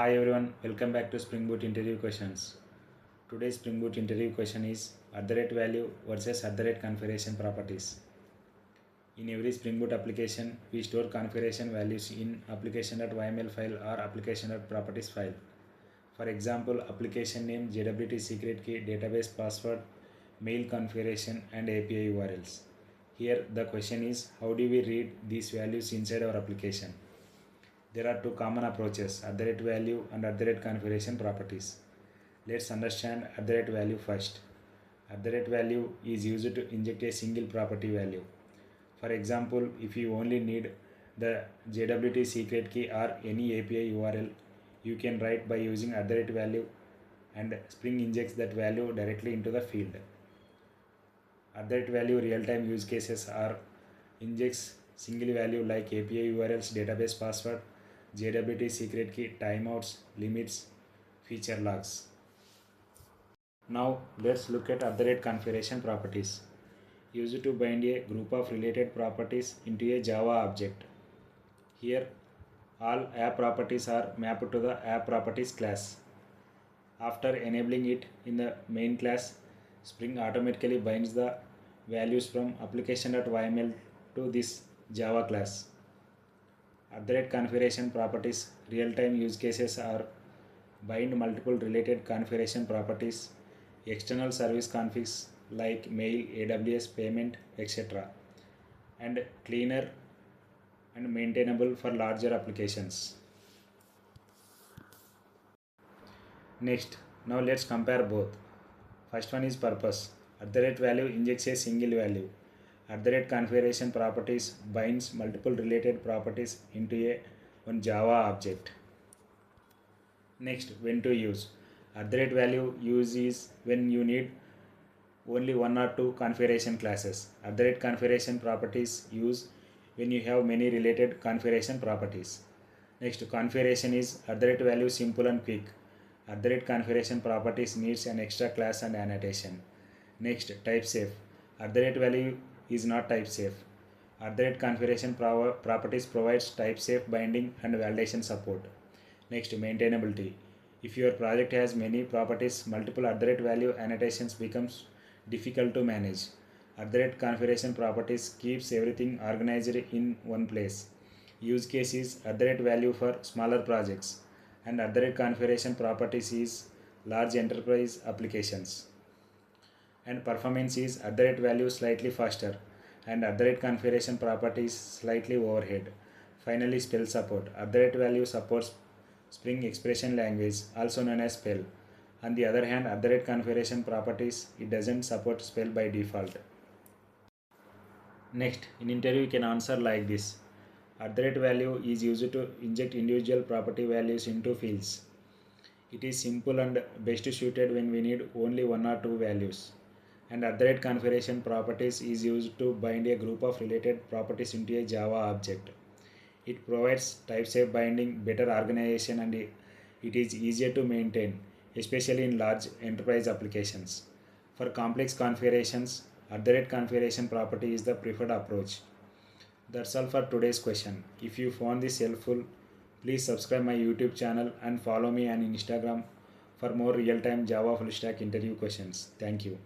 Hi everyone, welcome back to Spring Boot interview questions. Today's Spring Boot interview question is @value versus @configuration properties. In every Spring Boot application, we store configuration values in application.yml file or application.properties file. For example, application name, JWT secret key, database password, mail configuration, and API URLs. Here the question is, how do we read these values inside our application? There are two common approaches, @value and @configuration properties. Let's understand @value first. @value is used to inject a single property value. For example, if you only need the JWT secret key or any API URL, you can write by using @value and Spring injects that value directly into the field. @value real-time use cases are injects single value like API URLs, database password, JWT secret key, timeouts, limits, feature logs. Now let's look at @configuration properties. Used to bind a group of related properties into a Java object. Here all app properties are mapped to the app properties class. After enabling it in the main class, Spring automatically binds the values from application.yml to this Java class. @configuration properties real-time use cases are bind multiple related configuration properties, external service configs like mail, AWS, payment, etc., and cleaner and maintainable for larger applications. Next, now let's compare both. First one is purpose. @value injects a single value. @configuration properties binds multiple related properties into one Java object. Next, when to use. @value use is when you need only one or two configuration classes. @configuration properties use when you have many related configuration properties. Next, configuration is @value simple and quick. @configuration properties needs an extra class and annotation. Next, type safe. @value is not type safe. @configuration properties provides type safe binding and validation support. Next, maintainability. If your project has many properties, multiple @value annotations becomes difficult to manage. @configuration properties keeps everything organized in one place. Use case is @value for smaller projects, and @configuration properties is large enterprise applications. And performance is @value slightly faster and @configuration properties slightly overhead. Finally, SpEL support. @value supports Spring expression language, also known as SpEL. On the other hand, @configuration properties, it doesn't support SpEL by default. Next, in interview you can answer like this. @value is used to inject individual property values into fields. It is simple and best suited when we need only one or two values. And @configuration properties is used to bind a group of related properties into a Java object. It provides type-safe binding, better organization, and it is easier to maintain, especially in large enterprise applications. For complex configurations, @configuration property is the preferred approach. That's all for today's question. If you found this helpful, please subscribe my YouTube channel and follow me on Instagram for more real-time Java full stack interview questions. Thank you.